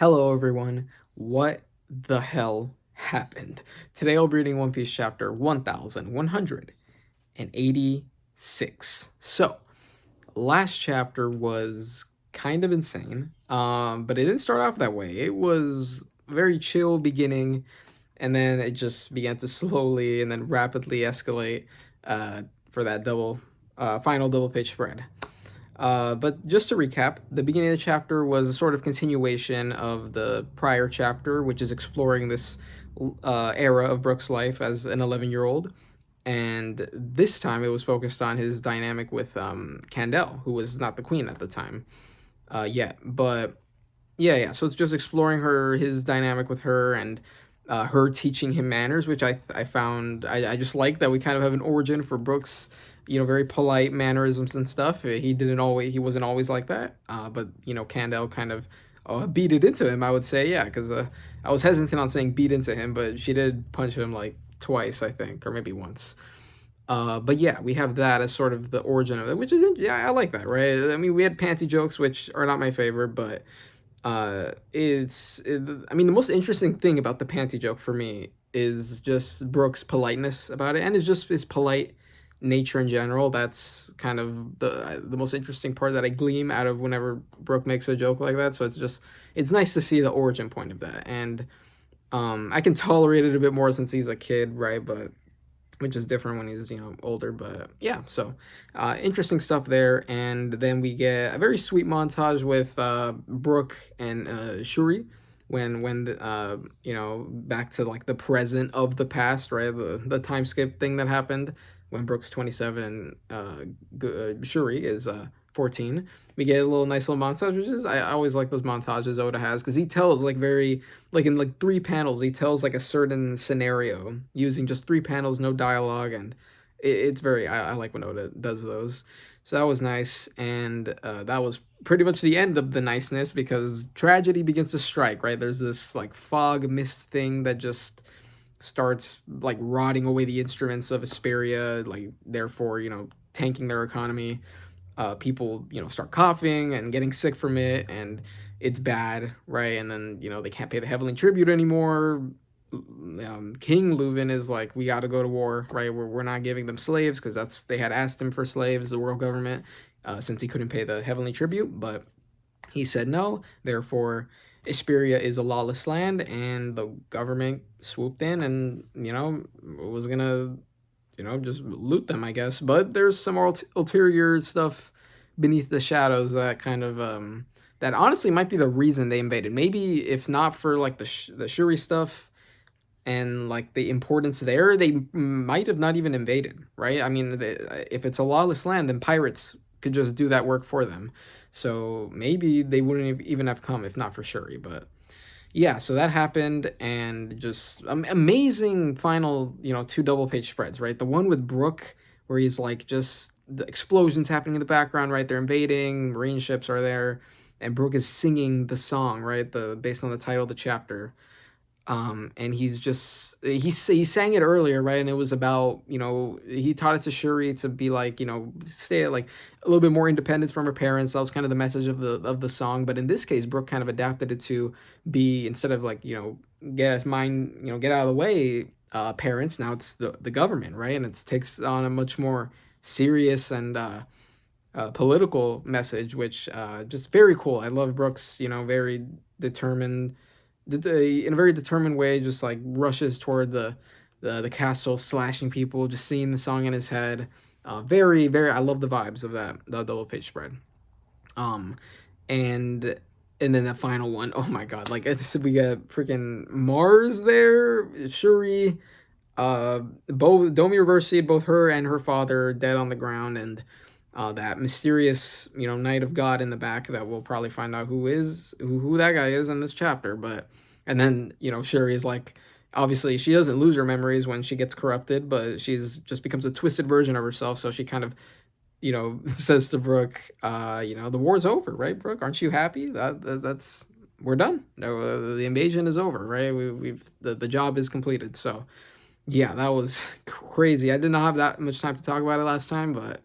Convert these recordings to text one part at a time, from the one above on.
Hello, everyone. What the hell happened? Today I'll be reading One Piece chapter 1186. So, last chapter was kind of insane, but it didn't start off that way. It was a very chill beginning, and then it just began to slowly and then rapidly escalate for that final double page spread. But just to recap, the beginning of the chapter was a sort of continuation of the prior chapter, which is exploring this era of Brook's life as an 11-year-old. And this time it was focused on his dynamic with Candel, who was not the queen at the time yet. But yeah. So it's just exploring his dynamic with her and her teaching him manners, which I found I just like that we kind of have an origin for Brooks, very polite mannerisms and stuff. He wasn't always like that, but Candel kind of beat it into him. I would say, yeah, because I was hesitant on saying beat into him, but she did punch him like twice, I think, or maybe once. But yeah, we have that as sort of the origin of it, which is yeah, I like that, right? I mean, we had panty jokes, which are not my favorite, but I mean, the most interesting thing about the panty joke for me is just Brooke's politeness about it, and it's just his polite nature in general. That's kind of the most interesting part that I glean out of whenever Brooke makes a joke like that. So it's nice to see the origin point of that, and I can tolerate it a bit more since he's a kid, right? But which is different when he's older. But yeah, so interesting stuff there. And then we get a very sweet montage with Brook and Shuri when back to like the present of the past, right? The time skip thing that happened when Brook's 27 and Shuri is 14. We get a nice little montage, which is I always like those montages Oda has, because he tells like very like in like three panels he tells like a certain scenario using just three panels, no dialogue, and it's very I like when Oda does those. So that was nice, and that was pretty much the end of the niceness, because tragedy begins to strike, right? There's this like fog mist thing that just starts like rotting away the instruments of Asperia, like therefore tanking their economy. People start coughing and getting sick from it, and it's bad, right? And then they can't pay the heavenly tribute anymore. King Leuven is like, we got to go to war, right? We're not giving them slaves, because they had asked him for slaves, the world government, since he couldn't pay the heavenly tribute, but he said no. Therefore, Isperia is a lawless land, and the government swooped in and was gonna just loot them, I guess. But there's some ulterior stuff beneath the shadows that kind of that honestly might be the reason they invaded. Maybe if not for like the Shuri stuff and like the importance there, they might have not even invaded, right? I mean, if it's a lawless land, then pirates could just do that work for them. So maybe they wouldn't even have come if not for Shuri. But yeah, so that happened, and just amazing final, two double page spreads, right? The one with Brook, where he's like just the explosions happening in the background, right? They're invading, marine ships are there, and Brook is singing the song, right? The based on the title of the chapter. And he sang it earlier, right? And it was about, he taught it to Shuri to be like, stay like a little bit more independence from her parents. That was kind of the message of the song. But in this case, Brooke kind of adapted it to be, instead of like, get us mine, get out of the way, parents. Now it's the government, right? And it takes on a much more serious and political message, which just very cool. I love Brooks, very determined, in a very determined way, just like rushes toward the castle, slashing people, just seeing the song in his head. Very, I love the vibes of the double page spread. Um, and and then that final one, oh my god! Like I said, we got freaking Mars there, Shuri, both Domi reversed, both her and her father dead on the ground, and that mysterious knight of God in the back that we'll probably find out who that guy is in this chapter. But and then Shuri is like, obviously she doesn't lose her memories when she gets corrupted, but she's just becomes a twisted version of herself. So she kind of says to Brook, the war's over, right, Brook? Aren't you happy? That's we're done. No, the invasion is over, right? We've the job is completed. So yeah, that was crazy. I did not have that much time to talk about it last time, but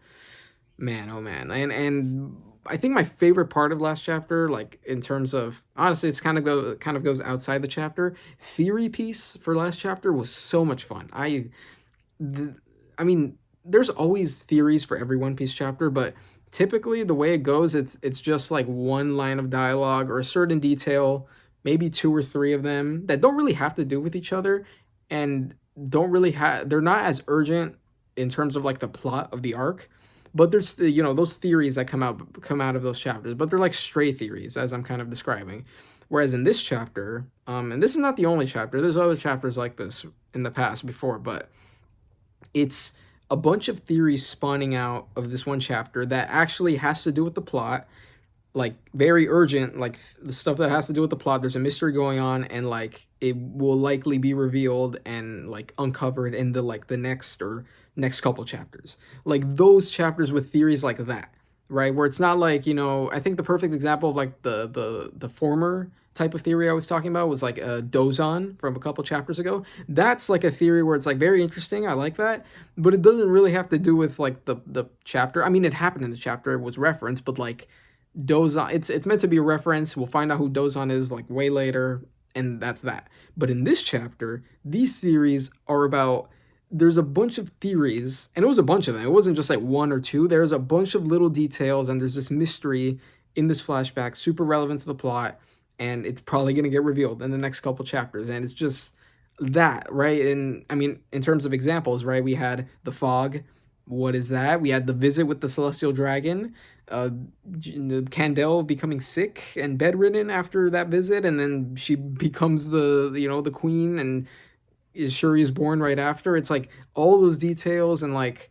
man, oh man, and I think my favorite part of last chapter, like in terms of honestly, it's kind of goes outside the chapter. Theory piece for last chapter was so much fun. Th- I mean, there's always theories for every One Piece chapter, but typically the way it goes, it's just like one line of dialogue or a certain detail, maybe two or three of them that don't really have to do with each other, and don't really have. They're not as urgent in terms of like the plot of the arc. But there's those theories that come out of those chapters, but they're like stray theories, as I'm kind of describing. Whereas in this chapter, and this is not the only chapter. There's other chapters like this in the past before, but it's a bunch of theories spawning out of this one chapter that actually has to do with the plot, like very urgent, like the stuff that has to do with the plot. There's a mystery going on, and like it will likely be revealed and like uncovered in the next couple chapters, like those chapters with theories like that, right? Where it's not like, I think the perfect example of like the former type of theory I was talking about was like a Dozon from a couple chapters ago. That's like a theory where it's like very interesting. I like that, but it doesn't really have to do with like the chapter. I mean, it happened in the chapter, it was referenced, but like Dozon, it's meant to be a reference. We'll find out who Dozon is like way later, and that's that. But in this chapter, these theories are about. There's a bunch of theories, and it was a bunch of them. It wasn't just like one or two. There's a bunch of little details, and there's this mystery in this flashback, super relevant to the plot, and it's probably gonna get revealed in the next couple chapters. And it's just that, right? And I mean, in terms of examples, right? We had the fog. What is that? We had the visit with the celestial dragon, uh, Candle becoming sick and bedridden after that visit, and then she becomes the queen, and Shuri is born right after. It's like all those details, and like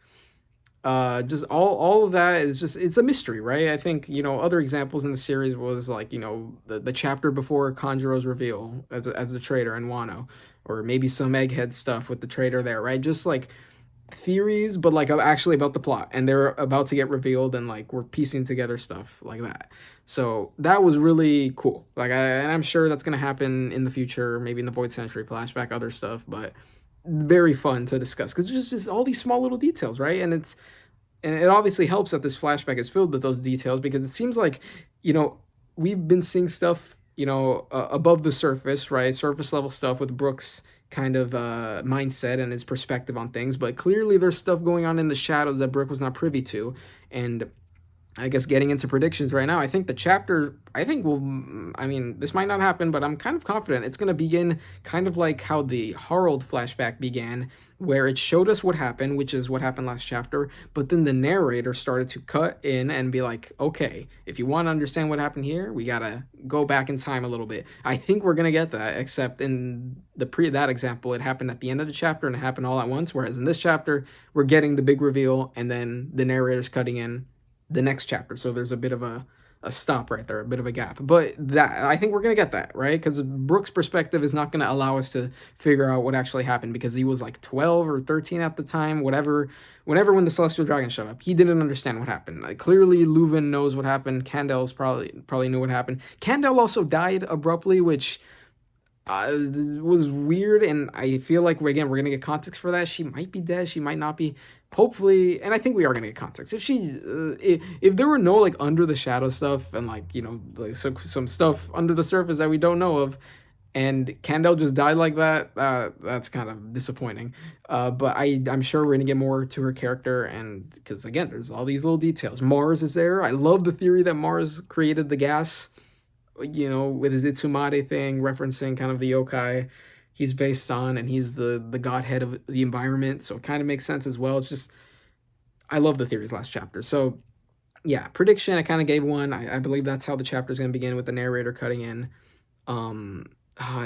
just all of that is just, it's a mystery, right? I think other examples in the series was like the chapter before Kanjuro's reveal as the traitor in Wano, or maybe some egghead stuff with the traitor there, right? Just like theories, but like actually about the plot, and they're about to get revealed, and like we're piecing together stuff like that. So that was really cool. Like, and I'm sure that's gonna happen in the future, maybe in the Void Century flashback, other stuff, but very fun to discuss because just all these small little details, right? And it obviously helps that this flashback is filled with those details, because it seems like you know we've been seeing stuff above the surface, right? Surface level stuff with Brook's kind of mindset and his perspective on things, but clearly there's stuff going on in the shadows that Brook was not privy to. And I guess getting into predictions right now, I think the chapter, I think will, I mean, this might not happen, but I'm kind of confident it's going to begin kind of like how the Harold flashback began, where it showed us what happened, which is what happened last chapter, but then the narrator started to cut in and be like, okay, if you want to understand what happened here, we got to go back in time a little bit. I think we're going to get that, except in that example, it happened at the end of the chapter and it happened all at once, whereas in this chapter, we're getting the big reveal and then the narrator's cutting in the next chapter. So there's a bit of a stop right there, a bit of a gap. But that, I think we're gonna get that, right? Because Brook's perspective is not gonna allow us to figure out what actually happened, because he was like 12 or 13 at the time, whatever. Whenever when the Celestial Dragon showed up, he didn't understand what happened. Like, clearly, Leuven knows what happened. Candel's probably knew what happened. Candel also died abruptly, which was weird, and I feel like we're gonna get context for that. She might be dead, she might not be. Hopefully, and I think we are gonna get context. If there were no like under the shadow stuff, and like like some stuff under the surface that we don't know of, and Candel just died like that, that's kind of disappointing. But I'm sure we're gonna get more to her character, and because again, there's all these little details. Mars is there. I love the theory that Mars created the gas, with his Itsumade thing, referencing kind of the yokai he's based on, and he's the godhead of the environment, so it kind of makes sense as well. It's just, I love the theories last chapter. So yeah, prediction, I kind of gave one. I believe that's how the chapter is going to begin, with the narrator cutting in.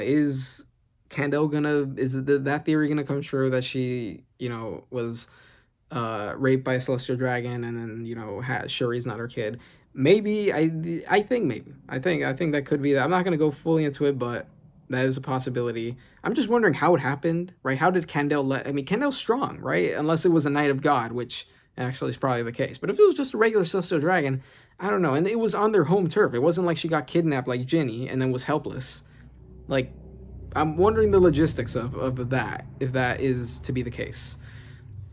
Is Candel is that theory gonna come true, that she was raped by a celestial dragon, and then Shuri's not her kid? Maybe. I think maybe. I think that could be that. I'm not gonna go fully into it, but that is a possibility. I'm just wondering how it happened, right? How did Candel I mean, Candel's strong, right? Unless it was a Knight of God, which actually is probably the case. But if it was just a regular celestial dragon, I don't know. And it was on their home turf. It wasn't like she got kidnapped like Ginny and then was helpless. Like, I'm wondering the logistics of that, if that is to be the case.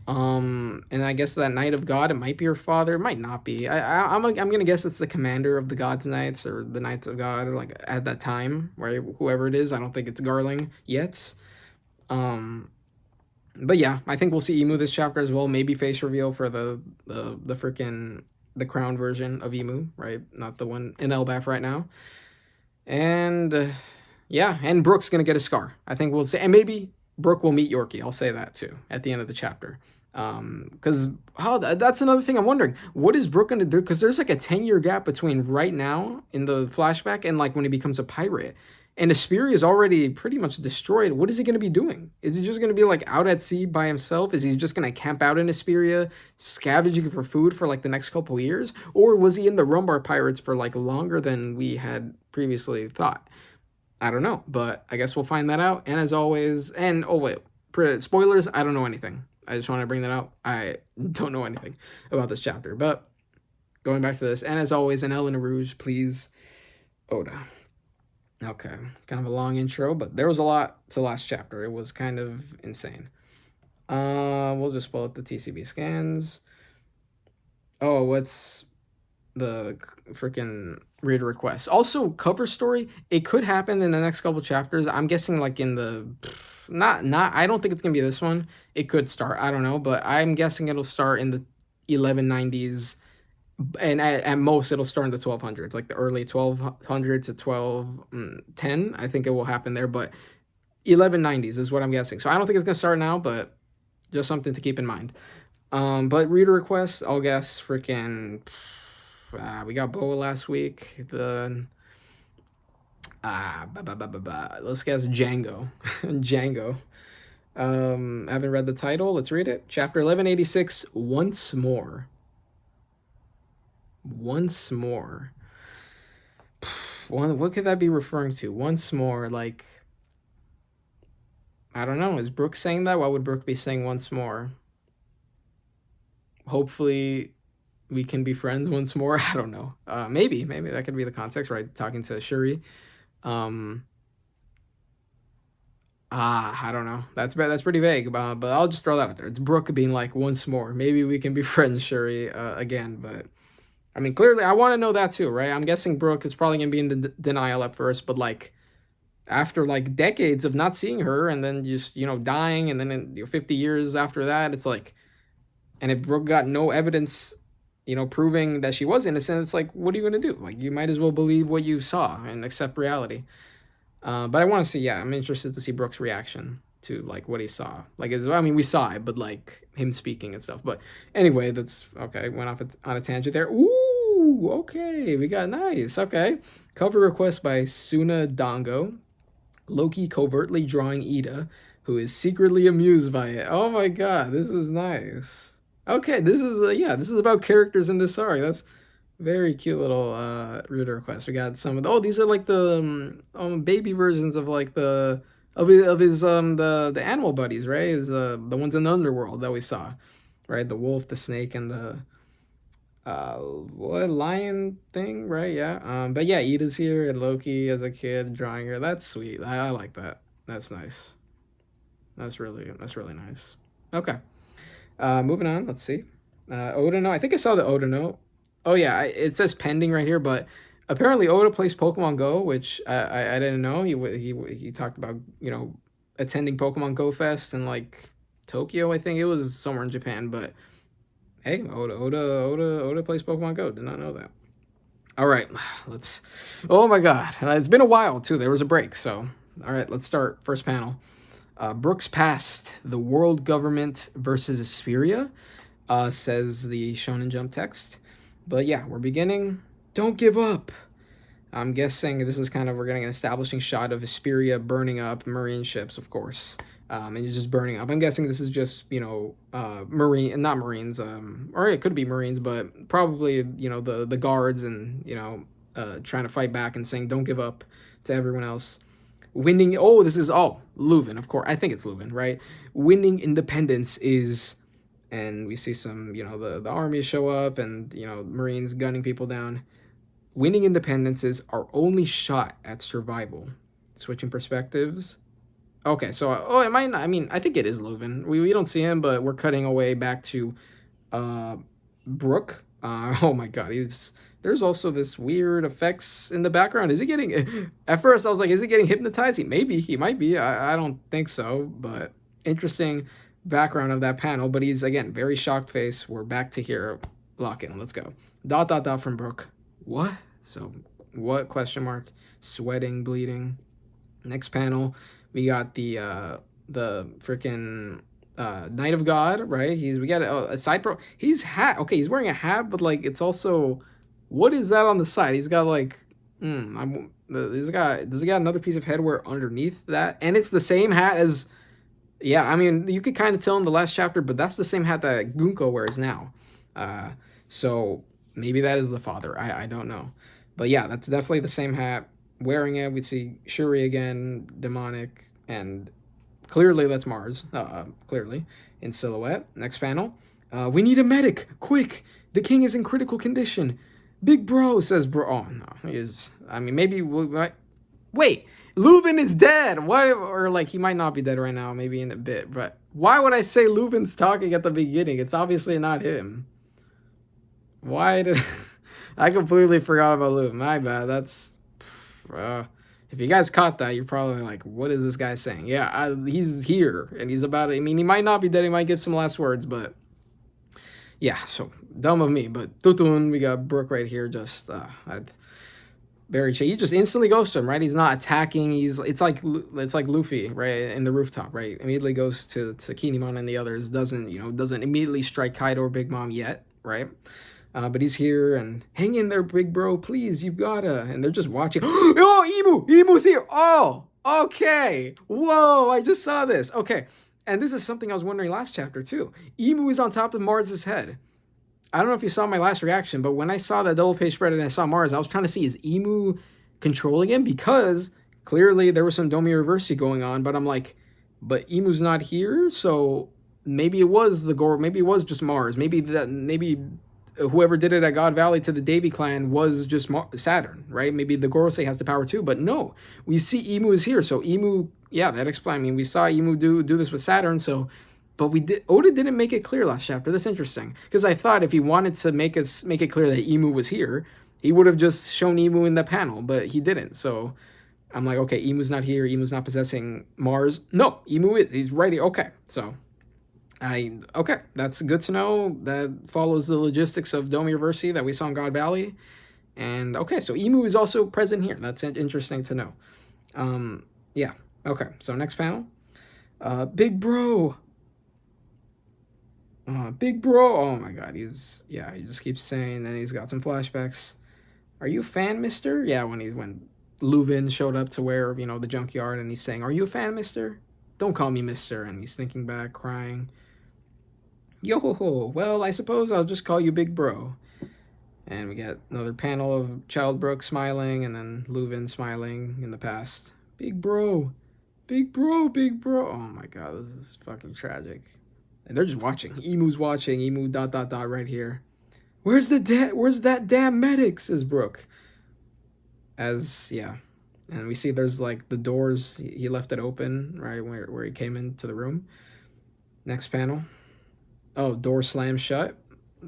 And I guess that Knight of God, it might be her father, it might not be. I'm gonna guess it's the commander of the Gods Knights or the Knights of God, or like at that time, right? Whoever it is, I don't think it's Garling yet. Um, but yeah, I think we'll see Emu this chapter as well. Maybe face reveal for the freaking the crown version of Emu, right? Not the one in Elbaf right now. And yeah, and Brook's gonna get a scar. I think we'll say, and maybe Brook will meet Yorkie. I'll say that too at the end of the chapter. Because how that's another thing I'm wondering. What is Brook gonna do? Because there's like a 10-year gap between right now in the flashback and like when he becomes a pirate. And Asperia is already pretty much destroyed. What is he going to be doing? Is he just going to be like out at sea by himself? Is he just going to camp out in Asperia, scavenging for food for like the next couple years? Or was he in the Rumbar Pirates for like longer than we had previously thought? I don't know, but I guess we'll find that out. And as always, and oh wait, spoilers, I don't know anything. I just want to bring that out. I don't know anything about this chapter, but going back to this, and as always, an Ellen Rouge, please, Oda. Okay, kind of a long intro, but there was a lot to last chapter. It was kind of insane. We'll just pull up the TCB scans. Oh, what's the freaking reader request? Also, cover story. It could happen in the next couple chapters. I'm guessing like in the not. I don't think it's gonna be this one. It could start. I don't know, but I'm guessing it'll start in the 1190s, and at most it'll start in the 1200s, like the early 1200 to 1210. I think it will happen there, but 1190s is what I'm guessing. So I don't think it's gonna start now, but just something to keep in mind. But reader requests, I'll guess freaking. We got Boa last week. Let's guess Django. Django. I haven't read the title. Let's read it. Chapter 1186. Once more. Once more. What could that be referring to? Once more, like, I don't know. Is Brook saying that? Why would Brook be saying once more? Hopefully we can be friends once more. I don't know. Maybe that could be the context, right? Talking to Shuri. I don't know. That's pretty vague, but I'll just throw that out there. It's Brook being like once more. Maybe we can be friends, Shuri, again. But I mean, clearly, I want to know that too, right? I'm guessing Brook is probably gonna be in denial at first, but like after like decades of not seeing her, and then just dying, and then in 50 years after that, it's like, and if Brook got no evidence, proving that she was innocent, it's like, what are you gonna do? Like, you might as well believe what you saw and accept reality. But I want to see, yeah, I'm interested to see Brook's reaction to like what he saw. Like, I mean, we saw it, but like him speaking and stuff. But anyway, that's okay. Went off on a tangent there. Ooh, okay, we got nice. Okay, cover request by Suna Dongo. Loki covertly drawing Ida, who is secretly amused by it. Oh my god, this is nice. Okay, this is this is about characters in this arc. That's very cute little reader request. We got some of these are like the baby versions of like the of his the animal buddies, right? Is the ones in the underworld that we saw, right? The wolf, the snake, and the what lion thing, right? Yeah. But yeah, Ida's here and Loki as a kid drawing her. That's sweet. I like that. That's nice. That's really nice. Okay. Moving on. Let's see. Oda no. I think I saw the Oda note. Oh yeah, it says pending right here, but apparently Oda plays Pokemon Go, which I didn't know. He talked about attending Pokemon Go Fest in like Tokyo. I think it was somewhere in Japan, but hey, Oda plays Pokemon Go. Did not know that. All right, let's. Oh my God, it's been a while too. There was a break, so all right, let's start. First panel. Brook's past, the world government versus Asperia, says the Shonen Jump text. But yeah, we're beginning. Don't give up. I'm guessing this is kind of, we're getting an establishing shot of Asperia burning up marine ships, of course. And it's just burning up. I'm guessing this is just, not Marines, or it could be Marines, but probably, the guards and, trying to fight back and saying, don't give up to everyone else. Winning, Leuven, of course. I think it's Leuven, right? Winning independence is, and we see some, the army show up and, Marines gunning people down. Winning independence is our only shot at survival. Switching perspectives. Okay, so it might not. I mean, I think it is Leuven. We don't see him, but we're cutting away back to uh Brook. Oh my God, he's there's also this weird effects in the background. Is he getting? At first, I was like, is he getting hypnotized? Maybe he might be. I don't think so, but interesting background of that panel. But he's again very shocked face. We're back to here. Lock in. Let's go. Dot dot dot from Brook. What? So what? Question mark. Sweating, bleeding. Next panel, we got the freaking Knight of God, right? We got a side pro. He's hat. Okay, he's wearing a hat, but like it's also, what is that on the side? He's got like, does he got another piece of headwear underneath that? And it's the same hat as, yeah. I mean, you could kind of tell in the last chapter, but that's the same hat that Gunko wears now. So maybe that is the father. I don't know, but yeah, that's definitely the same hat. Wearing it, we see Shuri again, demonic, and clearly that's Mars, clearly, in silhouette. Next panel. We need a medic, quick! The king is in critical condition. Big bro, says bro. Oh, no, he is, I mean, maybe we might, wait, Leuven is dead! What, or like, he might not be dead right now, maybe in a bit, but why would I say Leuven's talking at the beginning? It's obviously not him. Why did, I completely forgot about Leuven, my bad, that's, if you guys caught that, you're probably like, what is this guy saying? Yeah, he's here, and he's about it. I mean, he might not be dead. He might give some last words, but yeah, so dumb of me. But tutun, we got Brook right here, just very chill. He just instantly goes to him, right? He's not attacking. It's like Luffy, right, in the rooftop, right? Immediately goes to Kinemon and the others. Doesn't immediately strike Kaido or Big Mom yet, right? But he's here, and hang in there, big bro, please, you've gotta. And they're just watching. Oh, Emu's here. Oh, okay. Whoa, I just saw this. Okay, and this is something I was wondering last chapter too. Emu is on top of Mars's head. I don't know if you saw my last reaction, but when I saw that double page spread and I saw Mars, I was trying to see, is Emu controlling him? Because clearly there was some Domi Reversi going on, but I'm like, but Emu's not here, so maybe it was the Goro, maybe it was just Mars, maybe whoever did it at God Valley to the Davy clan was just Saturn, right? Maybe the Gorosei has the power too, but no. We see Emu is here, so Emu, yeah, that explains. I mean, we saw Emu do this with Saturn, so, but Oda didn't make it clear last chapter. That's interesting, because I thought if he wanted to make it clear that Emu was here, he would have just shown Emu in the panel, but he didn't. So I'm like, okay, Emu's not here. Emu's not possessing Mars. No, Emu is. He's right here. Okay, so. Okay, that's good to know. That follows the logistics of Domi Reversi that we saw in God Valley. And okay, so Emu is also present here. That's interesting to know. Yeah, okay, so next panel. Big bro. Big bro. Oh my God, he just keeps saying that he's got some flashbacks. Are you a fan, mister? Yeah, when Leuven showed up to where, the junkyard, and he's saying, are you a fan, mister? Don't call me mister. And he's thinking back, crying. Yo ho ho, well, I suppose I'll just call you Big Bro. And we get another panel of Child Brook smiling, and then Leuven smiling in the past. Big Bro, Big Bro, Big Bro. Oh my God, this is fucking tragic. And they're just watching. Emu's watching. Emu ... right here. Where's that damn medic, says Brook. Yeah. And we see there's like the doors, he left it open, right, where he came into the room. Next panel. Oh, door slammed shut.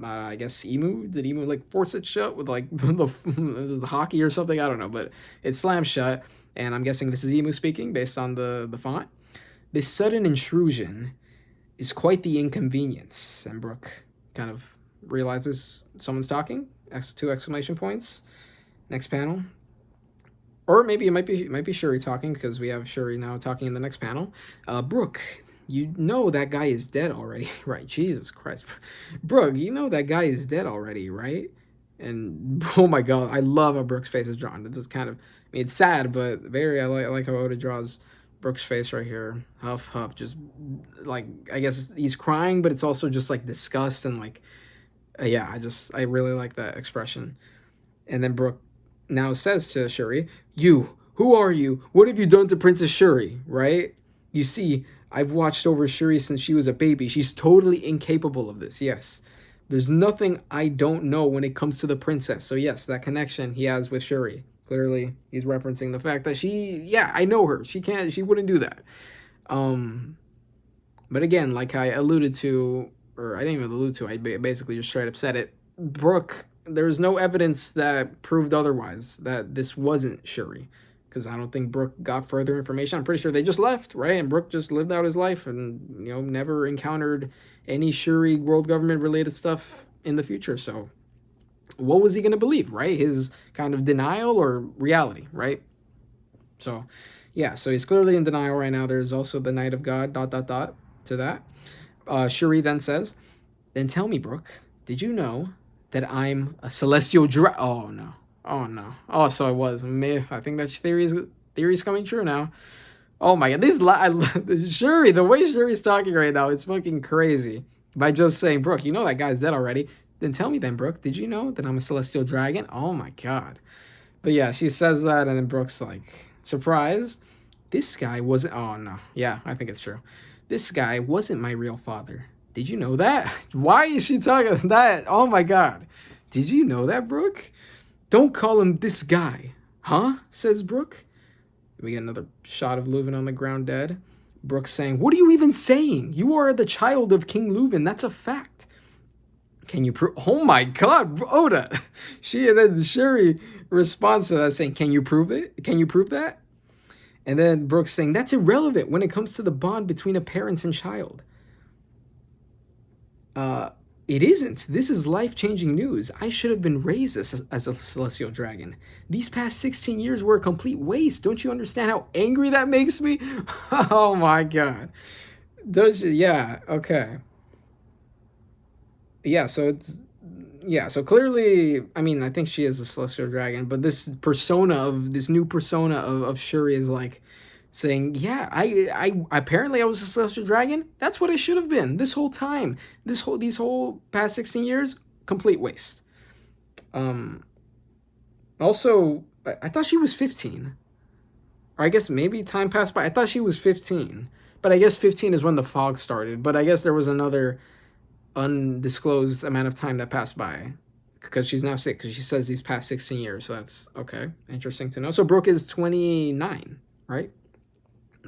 I guess Emu, did Emu like force it shut with like the hockey or something? I don't know, but it slammed shut. And I'm guessing this is Emu speaking based on the font. This sudden intrusion is quite the inconvenience. And Brook kind of realizes someone's talking. 2 exclamation points. Next panel. Or maybe it might be Shuri talking, because we have Shuri now talking in the next panel. Brook, you know that guy is dead already, right? Jesus Christ. Brook, you know that guy is dead already, right? And oh my God, I love how Brook's face is drawn. It's just kind of, I mean, it's sad, but I like how Oda draws Brook's face right here. Huff, huff, just like, I guess he's crying, but it's also just like disgust and like, yeah, I really like that expression. And then Brook now says to Shuri, who are you? What have you done to Princess Shuri, right? You see, I've watched over Shuri since she was a baby. She's totally incapable of this, yes. There's nothing I don't know when it comes to the princess. So yes, that connection he has with Shuri. Clearly, he's referencing the fact that I know her. She wouldn't do that. Um, but again, like I alluded to, or I didn't even allude to, I basically just straight up said it. Brook, there's no evidence that proved otherwise that this wasn't Shuri, because I don't think Brook got further information. I'm pretty sure they just left, right? And Brook just lived out his life and never encountered any Shuri world government related stuff in the future. So what was he going to believe, right? His kind of denial or reality, right? So, yeah, so he's clearly in denial right now. There's also the Night of God, dot, dot, dot, to that. Shuri then says, then tell me, Brook, did you know that I'm a celestial Oh, no. Oh, no. Oh, so I was. I think that theory's coming true now. Oh, my God. Shuri, the way Shuri's talking right now, it's fucking crazy. By just saying, Brook, you know that guy's dead already. Then tell me then, Brook, did you know that I'm a celestial dragon? Oh, my God. But yeah, she says that, and then Brook's like, surprised. This guy wasn't. Oh, no. Yeah, I think it's true. This guy wasn't my real father. Did you know that? Why is she talking that? Oh, my God. Did you know that, Brook? Don't call him this guy. Huh? Says Brook. We get another shot of Leuven on the ground dead. Brook saying, what are you even saying? You are the child of King Leuven. That's a fact. Can you prove? Oh my God, Oda. And then Shuri responds to that saying, can you prove it? Can you prove that? And then Brook's saying, that's irrelevant when it comes to the bond between a parent and child. It isn't. This is life-changing news. I should have been raised as a celestial dragon. These past 16 years were a complete waste. Don't you understand how angry that makes me? Oh my God. Does you? Yeah, okay. Yeah, so clearly, I mean, I think she is a celestial dragon, but this new persona of Shuri is like saying, yeah, I apparently I was a celestial dragon. That's what I should have been this whole time. These whole past 16 years, complete waste. Also, I thought she was 15. Or I guess maybe time passed by. I thought she was 15. But I guess 15 is when the fog started. But I guess there was another undisclosed amount of time that passed by because she's now sick, because she says these past 16 years. So that's okay. Interesting to know. So Brook is 29, right?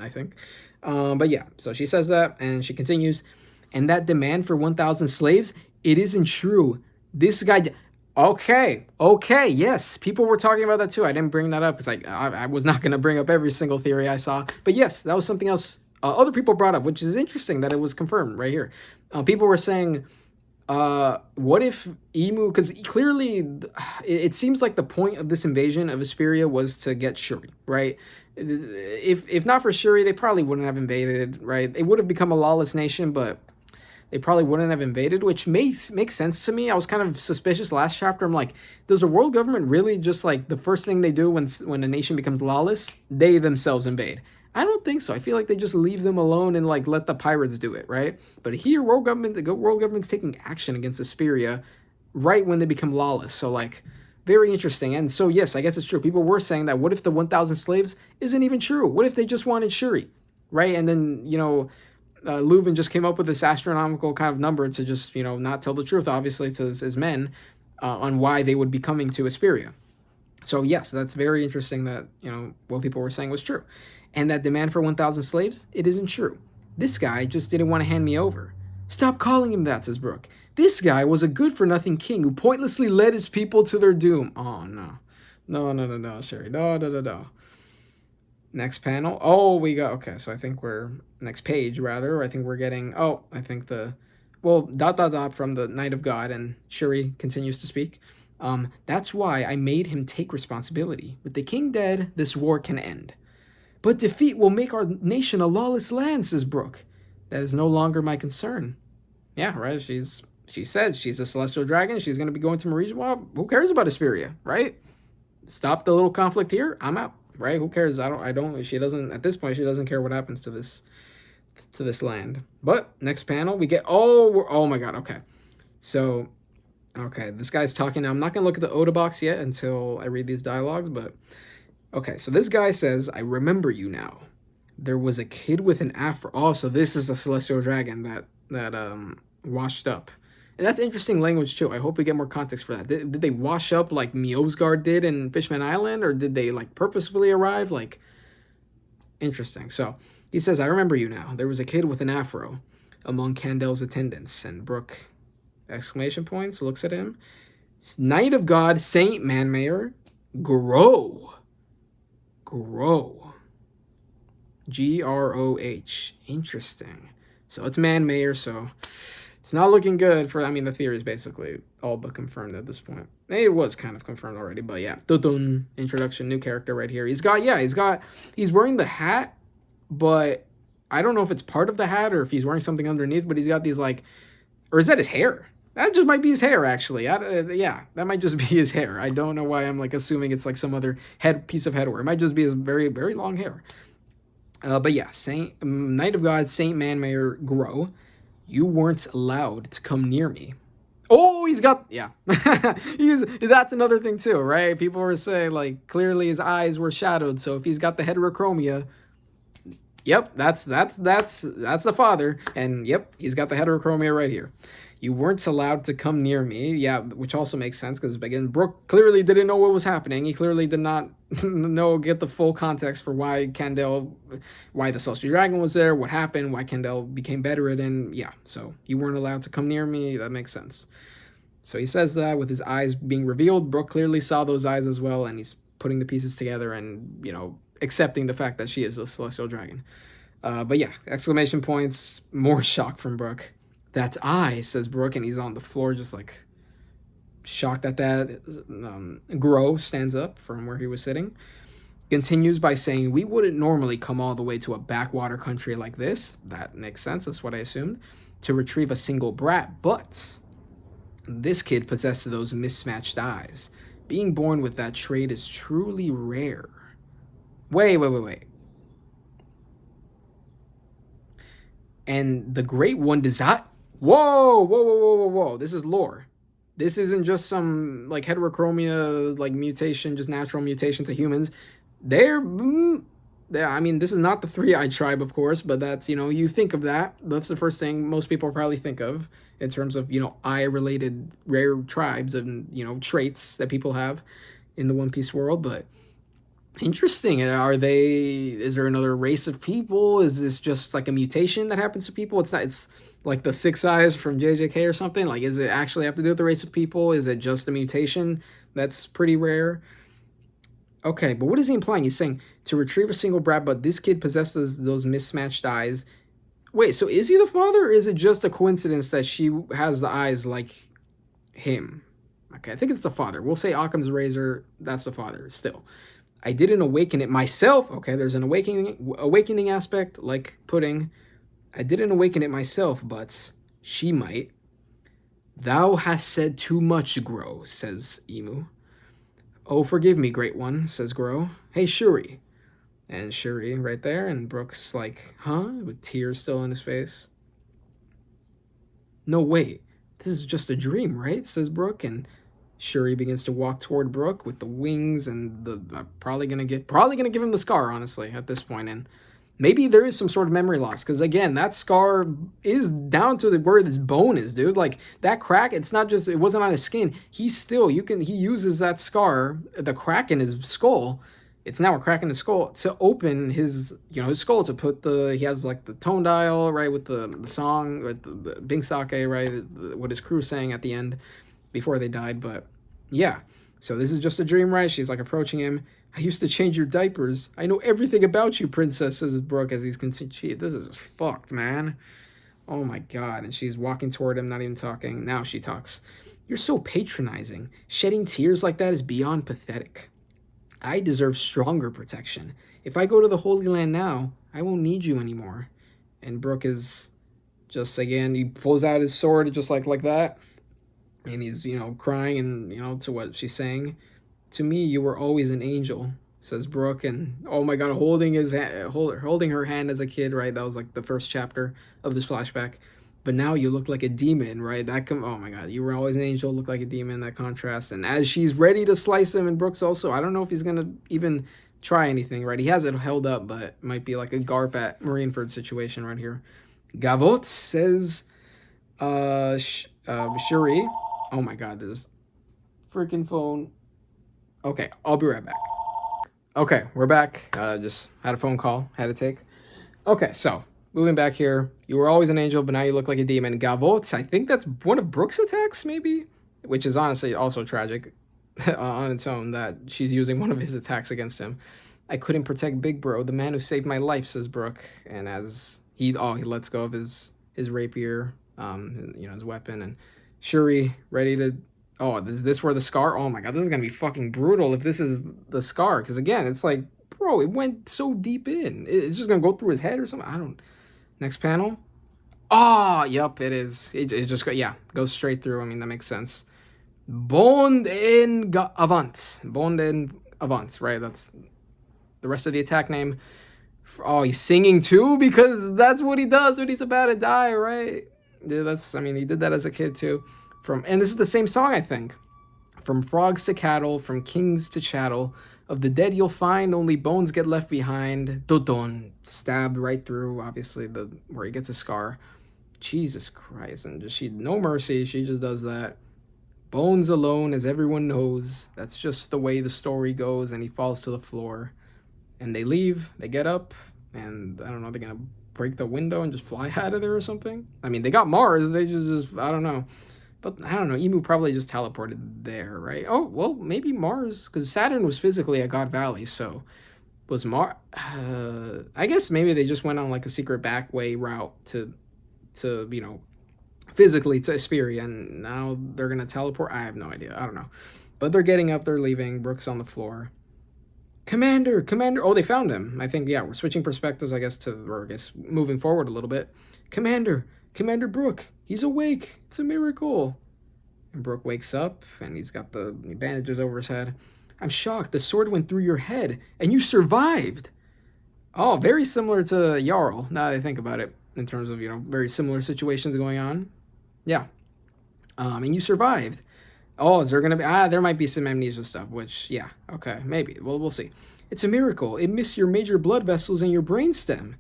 I think. But yeah, so she says that and she continues. And that demand for 1,000 slaves, it isn't true. This guy. Okay, yes. People were talking about that too. I didn't bring that up because I was not going to bring up every single theory I saw. But yes, that was something else other people brought up, which is interesting that it was confirmed right here. People were saying, what if Emu, because clearly it seems like the point of this invasion of Asperia was to get Shuri, right? If not for Shuri, they probably wouldn't have invaded, right? It would have become a lawless nation, but they probably wouldn't have invaded, which makes sense to me. I was kind of suspicious last chapter. I'm like, does the world government really just like the first thing they do when a nation becomes lawless, they themselves invade? I don't think so. I feel like they just leave them alone and like let the pirates do it, right? But here, the world government's taking action against Asperia right when they become lawless. So like, very interesting. And so yes, I guess it's true. People were saying that what if the 1,000 slaves isn't even true? What if they just wanted Shuri, right? And then Leuven just came up with this astronomical kind of number to just not tell the truth, obviously, to his men on why they would be coming to Asperia. So yes, that's very interesting that what people were saying was true. And that demand for 1,000 slaves, it isn't true. This guy just didn't want to hand me over. Stop calling him that, says Brook. This guy was a good-for-nothing king who pointlessly led his people to their doom. Oh, no. No, Sherry. No. Next panel. Oh, we got... Okay, so I think we're... Next page, rather. I think we're getting... Oh, I think the... Well, ... from the Night of God, and Shuri continues to speak. That's why I made him take responsibility. With the king dead, this war can end. But defeat will make our nation a lawless land, says Brook. That is no longer my concern. Yeah, right? She said she's a celestial dragon. She's going to be going to Marisia. Well, who cares about Asperia, right? Stop the little conflict here. I'm out, right? Who cares? She doesn't, at this point, she doesn't care what happens to this land. But next panel, we get, oh my God, okay. So, okay, this guy's talking now. I'm not going to look at the Oda box yet until I read these dialogues, but... Okay, so this guy says, I remember you now. There was a kid with an afro. Oh, so this is a celestial dragon that washed up. And that's interesting language, too. I hope we get more context for that. Did they wash up like Miosgard did in Fishman Island? Or did they, like, purposefully arrive? Like, interesting. So, He says, I remember you now. There was a kid with an afro among Candel's attendants. And Brook, exclamation points, looks at him. Knight of God, Saint Manmayer, grow. Grow. Groh. Interesting. So it's Manmayer, so it's not looking good for, I mean, the theory is basically all but confirmed at this point. It was kind of confirmed already, but yeah. Dun-dun. Introduction, new character right here. He's wearing the hat, but I don't know if it's part of the hat or if he's wearing something underneath, but he's got these like, or is that his hair? That just might be his hair, actually. Yeah, that might just be his hair. I don't know why I'm like assuming it's like some other piece of headwear. It might just be his very, very long hair. But yeah, Knight of God, Saint Manmayer, grow. You weren't allowed to come near me. Oh, he's got, yeah. That's another thing too, right? People were saying like clearly his eyes were shadowed. So if he's got the heterochromia, yep, that's the father. And yep, he's got the heterochromia right here. You weren't allowed to come near me. Yeah, which also makes sense because, again, Brook clearly didn't know what was happening. He clearly did not get the full context for why the Celestial Dragon was there, what happened, why Candel became bedridden. Yeah, so you weren't allowed to come near me. That makes sense. So he says that with his eyes being revealed. Brook clearly saw those eyes as well, and he's putting the pieces together and, accepting the fact that she is the Celestial Dragon. But yeah, exclamation points, more shock from Brook. That's I, says Brook, and he's on the floor just like shocked at that. Groh stands up from where he was sitting. Continues by saying, we wouldn't normally come all the way to a backwater country like this. That makes sense, that's what I assumed. To retrieve a single brat, but this kid possesses those mismatched eyes. Being born with that trait is truly rare. Wait. And the Great One does not... Whoa. This is lore. This isn't just some, like, heterochromia, like, mutation, just natural mutation to humans. I mean, this is not the three-eyed tribe, of course, but that's, you think of that. That's the first thing most people probably think of in terms of, eye-related rare tribes and, traits that people have in the One Piece world, but... Interesting. Is there another race of people? Is this just like a mutation that happens to people? It's like the six eyes from JJK or something. Like, is it actually have to do with the race of people? Is it just a mutation that's pretty rare? Okay, but what is he implying? He's saying to retrieve a single brat, but this kid possesses those mismatched eyes. Wait, so is he the father, or is it just a coincidence that she has the eyes like him? Okay, I think it's the father. We'll say Occam's razor, that's the father still. I didn't awaken it myself. Okay, there's an awakening aspect, like pudding. I didn't awaken it myself, but she might. Thou hast said too much, Groh, says Emu. Oh, forgive me, Great One, says Groh. Hey, Shuri. And Shuri right there, and Brook's like, huh? With tears still in his face. No, wait. This is just a dream, right? Says Brook, and... Shuri begins to walk toward Brook with the wings and the probably gonna give him the scar, honestly, at this point. And maybe there is some sort of memory loss, because again, that scar is down to where this bone is, dude. Like that crack, it wasn't on his skin. He uses that scar, the crack in his skull. It's now a crack in his skull to open his skull to put he has like the tone dial, right, with the song, with the Bing Sake, right, what his crew sang at the end before they died. But yeah, so this is just a dream, right? She's like approaching him. I used to change your diapers. I know everything about you, princess, says Brook as he's continuing. This is fucked, man. Oh my god. And she's walking toward him, not even talking. Now she talks. You're so patronizing. Shedding tears like that is beyond pathetic. I deserve stronger protection. If I go to the Holy Land now, I won't need you anymore. And Brook is just, again, he pulls out his sword just like that. And he's, crying and, to what she's saying. To me, you were always an angel, says Brook. And, oh my god, holding her hand as a kid, right? That was like the first chapter of this flashback. But now you look like a demon, right? Oh my god, you were always an angel, look like a demon, that contrast. And as she's ready to slice him, and Brook's also, I don't know if he's going to even try anything, right? He has it held up, but it might be like a Garp at Marineford situation right here. Gavot says, Shuri. Oh my god, this freaking phone. Okay, I'll be right back. Okay, we're back. Just had a phone call, had to take. Okay, so moving back here, you were always an angel, but now you look like a demon. Gavots, I think that's one of Brook's attacks, maybe, which is honestly also tragic on its own that she's using one of his attacks against him. I couldn't protect Big Bro, the man who saved my life, says Brook, and as he lets go of his rapier, his weapon, and Shuri ready to. Oh, is this where the scar? Oh my god, this is gonna be fucking brutal if this is the scar, because again, it's like, bro, it went so deep in. It's just gonna go through his head or something. I don't. Next panel. Oh, yep, it is. It just goes straight through. I mean, that makes sense. Bond en avant. Bond en avant, right? That's the rest of the attack name. Oh, he's singing too because that's what he does when he's about to die, right? Yeah, he did that as a kid too. And this is the same song, I think. From frogs to cattle, from kings to chattel, of the dead you'll find, only bones get left behind. Dodon, stabbed right through, obviously, where he gets a scar. Jesus Christ, and no mercy, she just does that. Bones alone, as everyone knows. That's just the way the story goes, and he falls to the floor. And they leave, they get up, and I don't know, they're gonna break the window and just fly out of there or something. I mean, they got Mars, they just I don't know. But I don't know, Emu probably just teleported there, right? Oh, well, maybe Mars, because Saturn was physically at God Valley, so was Mars... I guess maybe they just went on like a secret back way route to physically to Asperia, and now they're going to teleport? I have no idea, I don't know. But they're getting up, they're leaving, Brook's on the floor. Commander! Oh, they found him. I think, yeah, we're switching perspectives, I guess, moving forward a little bit. Commander Brook, he's awake. It's a miracle. And Brook wakes up, and he's got the bandages over his head. I'm shocked. The sword went through your head, and you survived. Oh, very similar to Jarl, now that I think about it, in terms of, very similar situations going on. Yeah. And you survived. Oh, is there going to be... there might be some amnesia stuff, which, yeah, okay, maybe. Well, we'll see. It's a miracle. It missed your major blood vessels and your brainstem.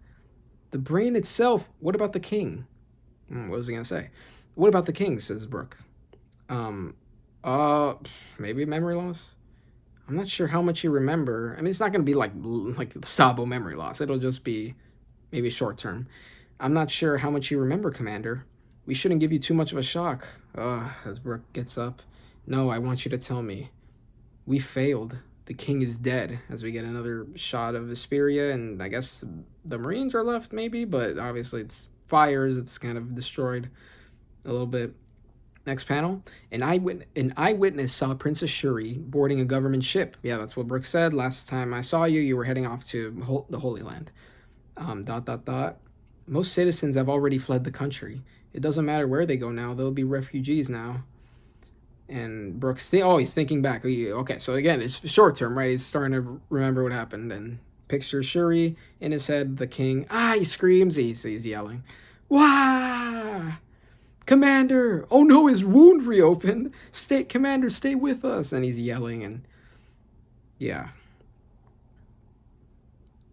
The brain itself, what about the king? What was he going to say? What about the king, says Brook. Maybe memory loss? I'm not sure how much you remember. I mean, it's not going to be like Sabo memory loss. It'll just be maybe short term. I'm not sure how much you remember, Commander. We shouldn't give you too much of a shock. As Brook gets up. No, I want you to tell me. We failed. The king is dead. As we get another shot of Asperia, and I guess the Marines are left, maybe, but obviously it's fires. It's kind of destroyed a little bit. Next panel. An eyewitness saw Princess Shuri boarding a government ship. Yeah, that's what Brook said. Last time I saw you, you were heading off to the Holy Land. ... Most citizens have already fled the country. It doesn't matter where they go now. They'll be refugees now. And Brook's he's thinking back. Okay, so again, it's short term, right? He's starting to remember what happened and pictures Shuri in his head, the king. He screams. He's yelling. Wah! Commander! Oh no, his wound reopened. Commander, stay with us. And he's yelling and yeah.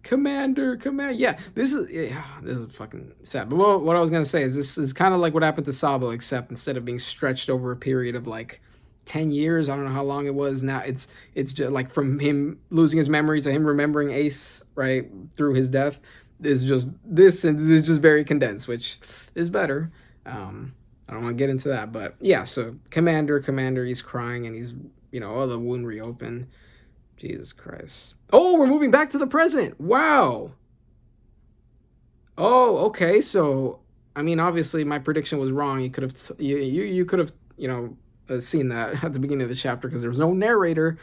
Commander. Yeah, this is fucking sad. But what I was gonna say is this is kind of like what happened to Sabo, except instead of being stretched over a period of like 10 years, I don't know how long it was. Now it's just like from him losing his memory to him remembering Ace right through his death is just this, and this is just very condensed, which is better. I don't want to get into that, but yeah. So Commander, he's crying and he's the wound reopened. Jesus Christ. Oh, we're moving back to the present. Wow. Oh, okay. So, I mean, obviously my prediction was wrong. You could have you could have, seen that at the beginning of the chapter because there was no narrator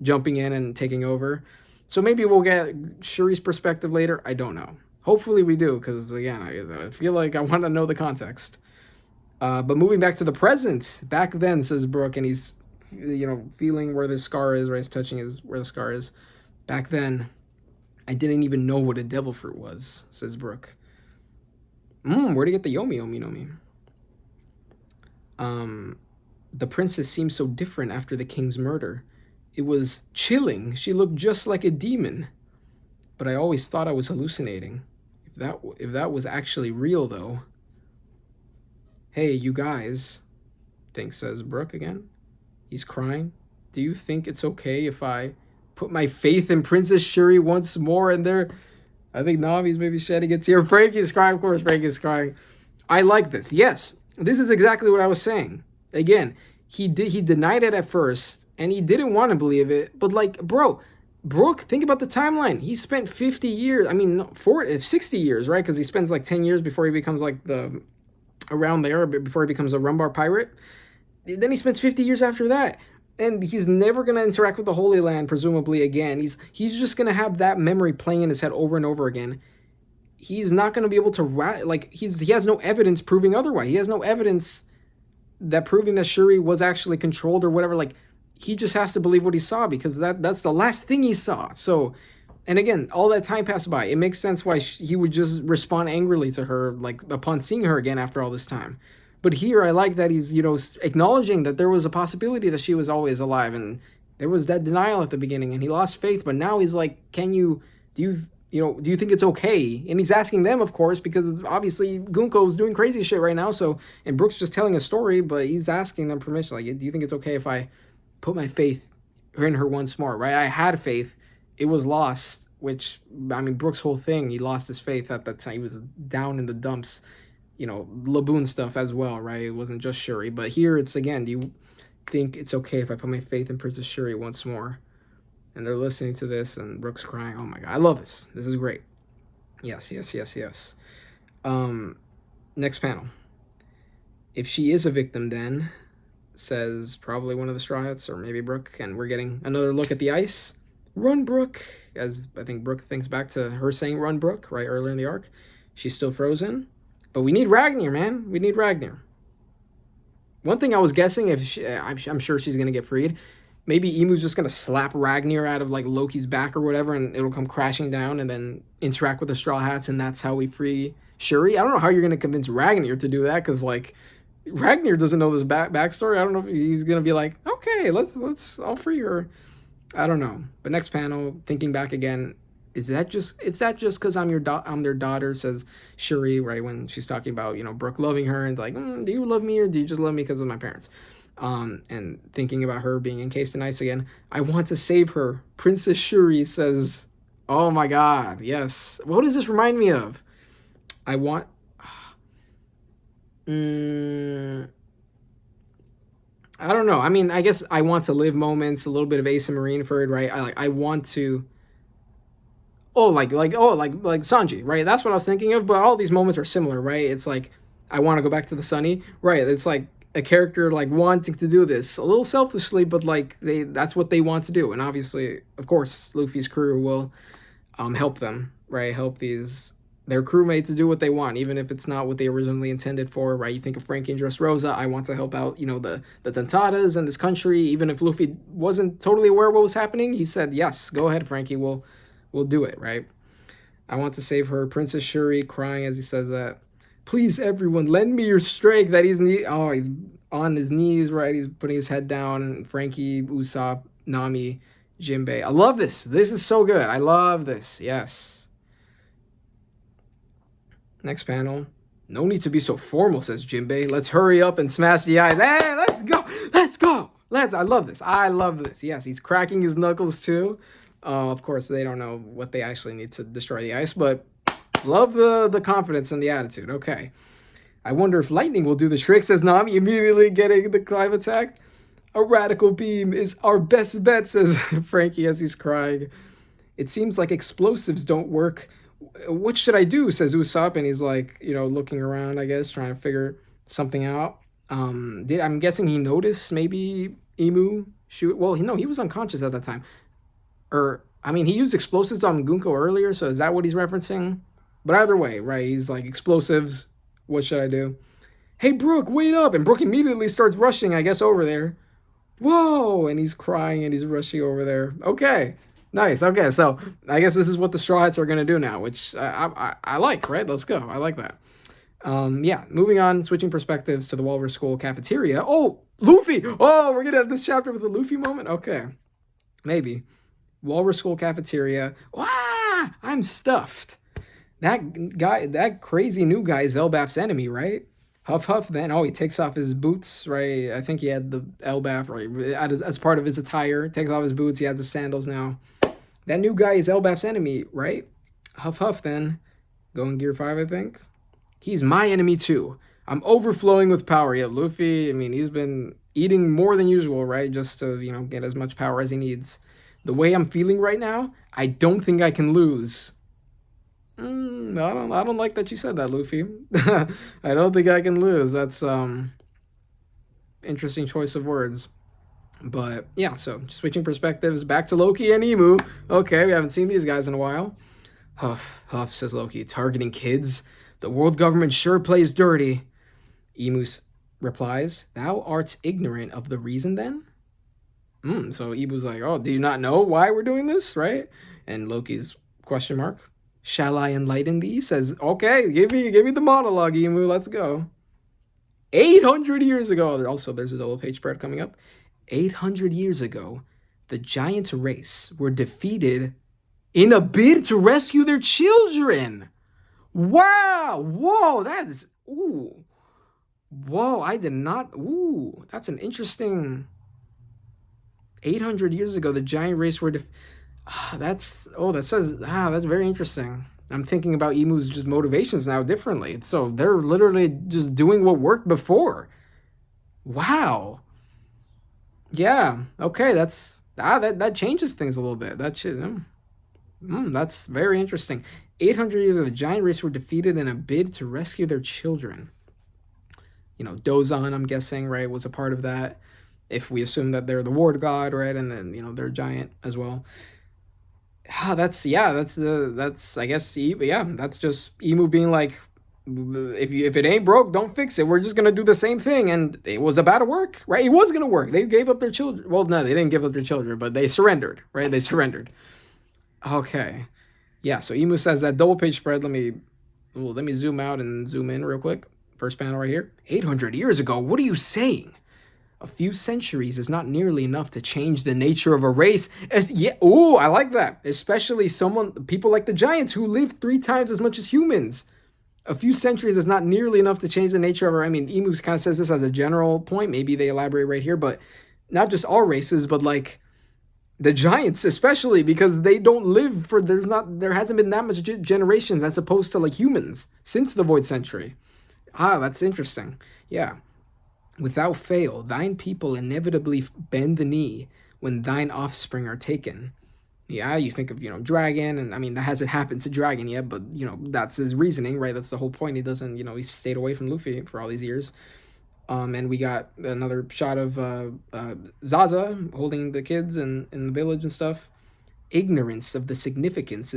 jumping in and taking over. So maybe we'll get Shuri's perspective later. I don't know. Hopefully we do because again, I feel like I want to know the context. But moving back to the present, back then, says Brook, and he's feeling where the scar is, right? He's touching where the scar is. Back then, I didn't even know what a devil fruit was, says Brook. Where'd he get the Yomi Nomi? The princess seemed so different after the king's murder. It was chilling. She looked just like a demon. But I always thought I was hallucinating. If that was actually real, though. Hey, you guys, says Brook again. He's crying. Do you think it's okay if I put my faith in Princess Shuri once more and there I think Nami's maybe shedding a tear. Frankie's crying, of course. Frankie's crying. I like this. Yes, this is exactly what I was saying. Again, he denied it at first, and he didn't want to believe it. But like, bro, Brook, think about the timeline. He spent 50 years. I mean, 60 years, right? Because he spends like 10 years before he becomes like around there, before he becomes a Rumbar pirate. Then he spends 50 years after that. And he's never going to interact with the Holy Land, presumably, again. He's just going to have that memory playing in his head over and over again. He's not going to be able to, he has no evidence proving otherwise. He has no evidence that proving that Shuri was actually controlled or whatever. Like, he just has to believe what he saw because that's the last thing he saw. So, and again, all that time passed by. It makes sense why he would just respond angrily to her, like, upon seeing her again after all this time. But here, I like that he's, acknowledging that there was a possibility that she was always alive, and there was that denial at the beginning, and he lost faith. But now he's like, do you think it's okay? And he's asking them, of course, because obviously Gunko's doing crazy shit right now. So, and Brook's just telling a story, but he's asking them permission. Like, do you think it's okay if I put my faith in her once more? Right? I had faith. It was lost. Which, I mean, Brook's whole thing, he lost his faith at that time. He was down in the dumps. Laboon stuff as well, right? It wasn't just Shuri. But here it's, again, do you think it's okay if I put my faith in Princess Shuri once more? And they're listening to this, and Brook's crying. Oh my god, I love this. This is great. Yes. Next panel. If she is a victim, then, says probably one of the Straw Hats, or maybe Brook, and we're getting another look at the ice. Run, Brook, as I think Brook thinks back to her saying run, Brook, right, earlier in the arc. She's still frozen. But we need Ragnar, man. We need Ragnar. One thing I was guessing, I'm sure she's going to get freed. Maybe Emu's just going to slap Ragnar out of, like, Loki's back or whatever, and it'll come crashing down and then interact with the Straw Hats, and that's how we free Shuri. I don't know how you're going to convince Ragnar to do that, because, like, Ragnar doesn't know this backstory. I don't know if he's going to be like, okay, I'll free her. I don't know. But next panel, thinking back again, is that just because I'm their daughter, says Shuri, right, when she's talking about, Brook loving her, and like, do you love me, or do you just love me because of my parents? And thinking about her being encased in ice again. I want to save her. Princess Shuri says, oh my god, yes. What does this remind me of? I want... I don't know. I mean, I guess I want to live moments, a little bit of Ace and Marineford, right? I want to... like Sanji, right? That's what I was thinking of, but all these moments are similar, right? It's like, I want to go back to the Sunny, right? It's like a character, like, wanting to do this, a little selfishly, but, like, that's what they want to do, and obviously, of course, Luffy's crew will help them, right? Help their crewmates to do what they want, even if it's not what they originally intended for, right? You think of Frankie and Dressrosa, I want to help out, the Tentatas and this country, even if Luffy wasn't totally aware of what was happening, he said, yes, go ahead, Frankie, we'll do it, right? I want to save her. Princess Shuri crying as he says that. Please, everyone, lend me your strength. That he's on his knees, right? He's putting his head down. Frankie, Usopp, Nami, Jinbei. I love this. This is so good. I love this. Yes. Next panel. No need to be so formal, says Jinbei. Let's hurry up and smash the ice. Hey, let's go. Let's go. I love this. I love this. Yes, he's cracking his knuckles too. Of course, they don't know what they actually need to destroy the ice, but love the confidence and the attitude. Okay. I wonder if lightning will do the trick, says Nami, immediately getting the climb attack. A radical beam is our best bet, says Frankie as he's crying. It seems like explosives don't work. What should I do, says Usopp, and he's like, looking around, I guess, trying to figure something out. I'm guessing he noticed maybe Emu shoot. Well, no, he was unconscious at that time. He used explosives on Gunko earlier, so is that what he's referencing? But either way, right, he's like, explosives, what should I do? Hey, Brook, wait up! And Brook immediately starts rushing, I guess, over there. Whoa! And he's crying, and he's rushing over there. Okay, nice, okay, so I guess this is what the Straw Hats are going to do now, which I like, right? Let's go, I like that. Moving on, switching perspectives to the Walrus School cafeteria. Oh, Luffy! Oh, we're going to have this chapter with a Luffy moment? Okay, maybe. Walrus School cafeteria. Wow, I'm stuffed. That crazy new guy is Elbaf's enemy, right? Huff, then, he takes off his boots, right? I think he had the Elbaf, right, as part of his attire. Takes off his boots, he has the sandals now. That new guy is Elbaf's enemy, right? Huff huff then. Going Gear 5, I think. He's my enemy too. I'm overflowing with power. Yeah, Luffy, I mean, he's been eating more than usual, right? Just to, get as much power as he needs. The way I'm feeling right now, I don't think I can lose. I don't like that you said that, Luffy. I don't think I can lose. That's interesting choice of words. But yeah, so switching perspectives, back to Loki and Emu. Okay, we haven't seen these guys in a while. Huff, huff, says Loki, targeting kids. The world government sure plays dirty. Emu replies, thou art ignorant of the reason then? So Emu's like, oh, do you not know why we're doing this, right? And Loki's question mark. Shall I enlighten thee? Says, okay, give me the monologue, Emu, let's go. 800 years ago, also there's a double page spread coming up. 800 years ago, the giant race were defeated in a bid to rescue their children. Wow! Whoa, that is, ooh. Whoa, I did not, ooh, that's an interesting, 800 years ago, the giant race were, that's very interesting. I'm thinking about Emu's just motivations now differently. So they're literally just doing what worked before. Wow. Yeah. Okay. That changes things a little bit. That's very interesting. 800 years ago, the giant race were defeated in a bid to rescue their children. Dozan, I'm guessing, right, was a part of that. If we assume that they're the ward god, right, and then they're giant as well. That's I guess that's just Emu being like, if it ain't broke, don't fix it. We're just gonna do the same thing, and it was about to work, right? It was gonna work. They gave up their children. Well, no, they didn't give up their children, but they surrendered, right? They surrendered. Okay, yeah. So Emu says that double page spread. Let me zoom out and zoom in real quick. First panel right here. 800 years ago. What are you saying? A few centuries is not nearly enough to change the nature of a race. I like that. Especially people like the giants who live 3 times as much as humans. A few centuries is not nearly enough to change the nature of our. I mean, Emu kind of says this as a general point. Maybe they elaborate right here, but not just all races, but like the giants, especially because they don't live there hasn't been that much generations as opposed to like humans since the Void Century. That's interesting. Yeah. Without fail, thine people inevitably bend the knee when thine offspring are taken. Yeah, you think of, Dragon, and I mean, that hasn't happened to Dragon yet, but, that's his reasoning, right? That's the whole point. He doesn't, he stayed away from Luffy for all these years. And we got another shot of Zaza holding the kids in the village and stuff. Ignorance of the significance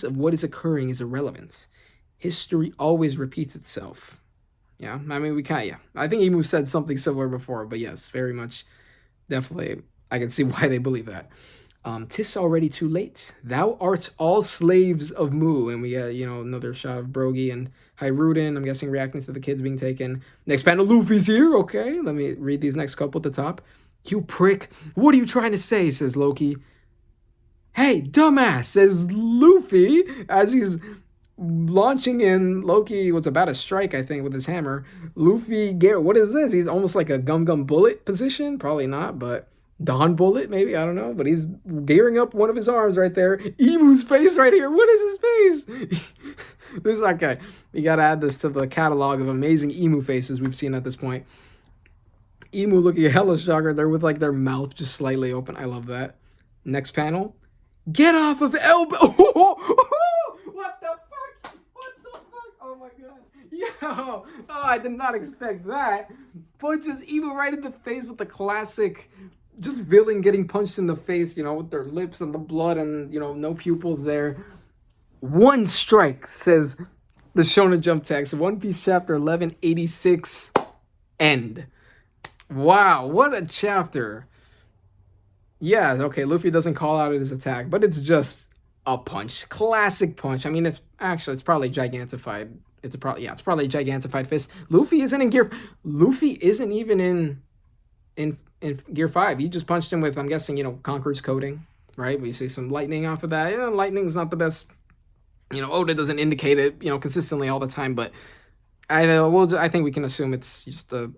of what is occurring is irrelevant. History always repeats itself. Yeah, I mean, I think Emu said something similar before, but yes, very much, definitely, I can see why they believe that. 'Tis already too late. Thou art all slaves of Mu. And we got, another shot of Brogy and Hyruden, I'm guessing reacting to the kids being taken. Next panel, Luffy's here, okay. Let me read these next couple at the top. You prick, what are you trying to say, says Loki. Hey, dumbass, says Luffy, as he's launching in. Loki was about to strike, I think, with his hammer. Luffy, what is this? He's almost like a Gum Bullet position. Probably not, but Dawn Bullet, maybe. I don't know. But he's gearing up one of his arms right there. Emu's face right here. What is his face? This is okay. We got to add this to the catalog of amazing Emu faces we've seen at this point. Emu looking hella shocked right there with like their mouth just slightly open. I love that. Next panel. Get off of elbow. What the fuck? Oh my god. Yo. Oh, I did not expect that. Punches Emu right in the face with the classic just villain getting punched in the face, with their lips and the blood and, no pupils there. One strike, says the Shonen Jump text. One Piece chapter 1186 end. Wow, what a chapter. Yeah, okay, Luffy doesn't call out his attack, but it's just a punch. Classic punch. I mean, it's probably gigantified. It's probably a gigantified fist. Luffy isn't in gear. Luffy isn't even in gear 5. He just punched him with, I'm guessing, Conqueror's coating, right? We see some lightning off of that. Lightning's not the best. Oda doesn't indicate it, consistently all the time, but I think we can assume it's just a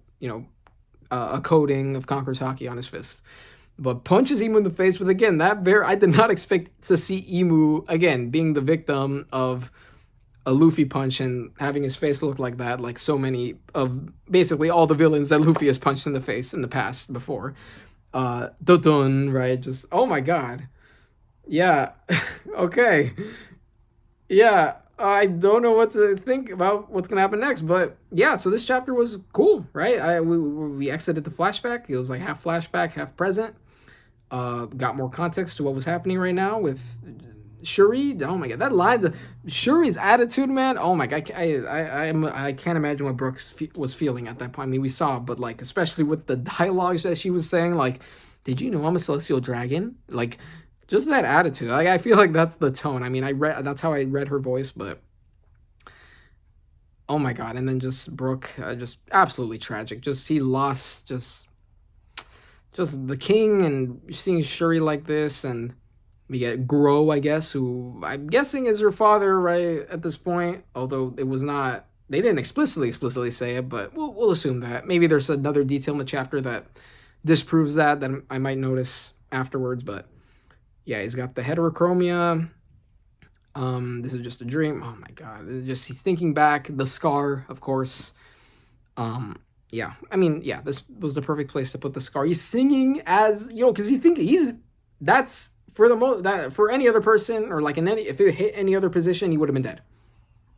coating of Conqueror's Haki on his fist. but punches Emu in the face with, again, I did not expect to see Emu again being the victim of a Luffy punch and having his face look like that, like so many of basically all the villains that Luffy has punched in the face in the past before. Dun, right? Just, oh my god. Yeah. Okay. Yeah. I don't know what to think about what's gonna happen next, but yeah. So this chapter was cool, right? We exited the flashback. It was like half flashback, half present. Got more context to what was happening right now with Shuri. Oh my god, that line, Shuri's attitude, man. Oh my god, I can't imagine what Brooks was feeling at that point. I mean, we saw, but like, especially with the dialogues that she was saying, like, "Did you know I'm a celestial dragon?" Like, just that attitude. Like, I feel like that's the tone. I mean, that's how I read her voice, but oh my god. And then just Brook, just absolutely tragic. Just he lost just the king, and seeing Shuri like this, and we get Grow, I guess, who I'm guessing is her father, right, at this point. Although it was not, they didn't explicitly say it, but we'll assume that. Maybe there's another detail in the chapter that disproves that I might notice afterwards. But yeah, he's got the heterochromia. This is just a dream. Oh my god, just he's thinking back. The scar, of course. Yeah, I mean, yeah, this was the perfect place to put the scar. He's singing as, because that's for that for any other person, or like if it hit any other position, he would have been dead.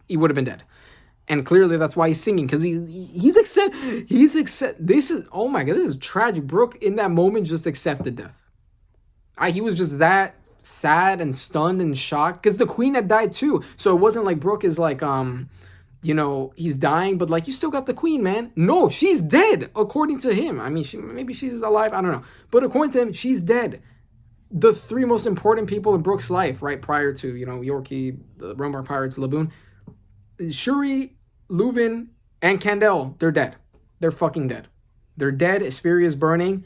He would have been dead. And clearly that's why he's singing, because he's accept. This is, oh my god, this is tragic. Brook in that moment just accepted death. He was just that sad and stunned and shocked, because the queen had died too. So it wasn't like Brook is like, he's dying, but like, you still got the queen, man. No, she's dead, according to him. I mean, maybe she's alive, I don't know. But according to him, she's dead. The three most important people in Brook's life, right, prior to, Yorkie, the Rumbar Pirates, Laboon, Shuri, Leuven, and Candel, they're dead. They're fucking dead. They're dead. Asperia is burning.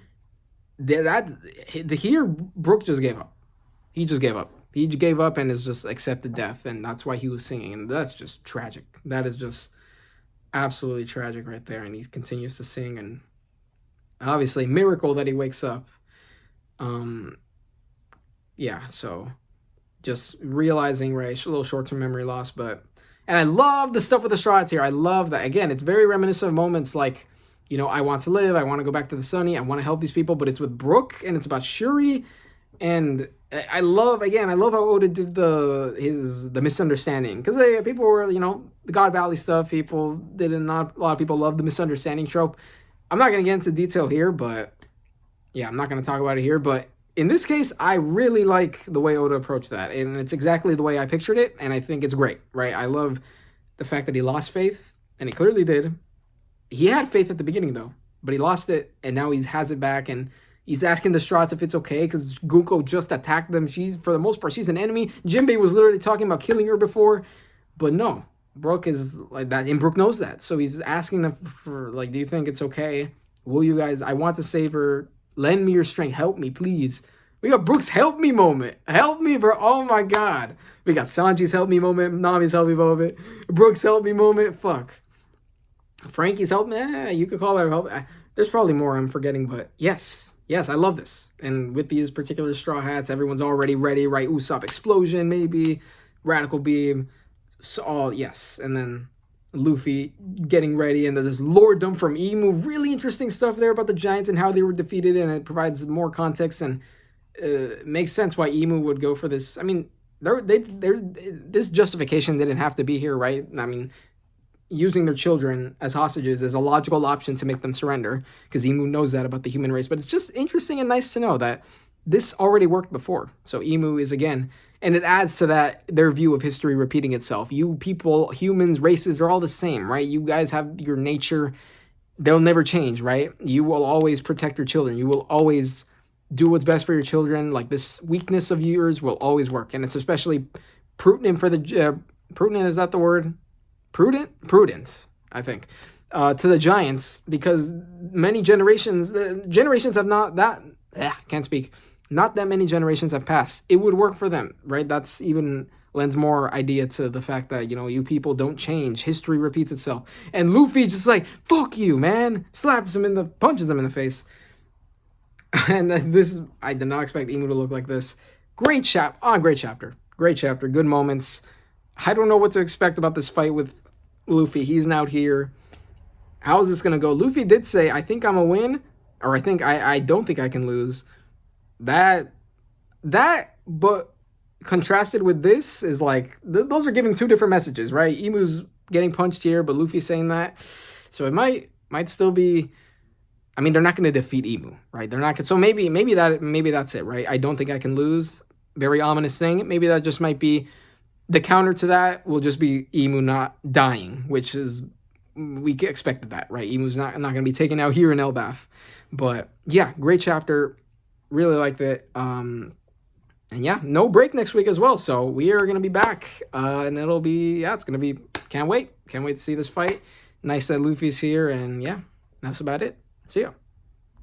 Here, Brook just gave up. He just gave up. He gave up and has just accepted death, and that's why he was singing, and that's just tragic. That is just absolutely tragic right there, and he continues to sing, and obviously, miracle that he wakes up. Yeah, so just realizing, right, a little short-term memory loss, and I love the stuff with the straw hats here. I love that. Again, it's very reminiscent of moments like, I want to live, I want to go back to the Sunny, I want to help these people, but it's with Brook, and it's about Shuri, and I love how Oda did the misunderstanding, because people were, the God Valley stuff, a lot of people love the misunderstanding trope. I'm not going to get into detail here, but yeah, I'm not going to talk about it here, but in this case, I really like the way Oda approached that, and it's exactly the way I pictured it, and I think it's great, right? I love the fact that he lost faith, and he clearly did. He had faith at the beginning, though, but he lost it, and now he has it back, and he's asking the Strats if it's okay, because Gunko just attacked them. For the most part, she's an enemy. Jinbei was literally talking about killing her before, but no, Brook is like that, and Brook knows that, so he's asking them for like, do you think it's okay? Will you guys, I want to save her, lend me your strength, help me, please. We got Brook's help me moment. Help me, bro. Oh my god. We got Sanji's help me moment, Nami's help me moment, Brook's help me moment. Fuck. Frankie's help me. You could call that help. There's probably more I'm forgetting, but yes, I love this. And with these particular straw hats, everyone's already ready, right? Usopp explosion, maybe. Radical beam. So, yes. And then Luffy getting ready, and there's lorddom from Emu. Really interesting stuff there about the Giants and how they were defeated, and it provides more context, and makes sense why Emu would go for this. I mean, this justification didn't have to be here, right? I mean, using their children as hostages is a logical option to make them surrender, because Emu knows that about the human race. But it's just interesting and nice to know that this already worked before. So Emu is, again, and it adds to that, their view of history repeating itself. You people, humans, races, they're all the same, right? You guys have your nature. They'll never change, right? You will always protect your children. You will always do what's best for your children. Like, this weakness of yours will always work. And it's especially prudent for the, prudent, is that the word? Prudence, I think, to the Giants, because many generations have not that, can't speak, not that many generations have passed. It would work for them, right? That's even lends more idea to the fact that, you people don't change. History repeats itself. And Luffy just like, fuck you, man, punches him in the face. And this, I did not expect Emu to look like this. Great great chapter. Great chapter. Good moments. I don't know what to expect about this fight with Luffy. He's now here. How is this gonna go? Luffy did say, "I think I'm a win," or I don't think I can lose. That but contrasted with this is like those are giving two different messages, right? Emu's getting punched here, but Luffy's saying that, so it might still be. I mean, they're not going to defeat Emu, right? They're not gonna, so maybe that's it, right? I don't think I can lose. Very ominous thing. Maybe that just might be the counter to that. Will just be Emu not dying, which is we expected that, right? Emu's not going to be taken out here in Elbaf. But yeah, great chapter. Really liked it. And yeah, no break next week as well. So we are going to be back. And it'll be, yeah, it's going to be, can't wait. Can't wait to see this fight. Nice that Luffy's here. And yeah, that's about it. See ya.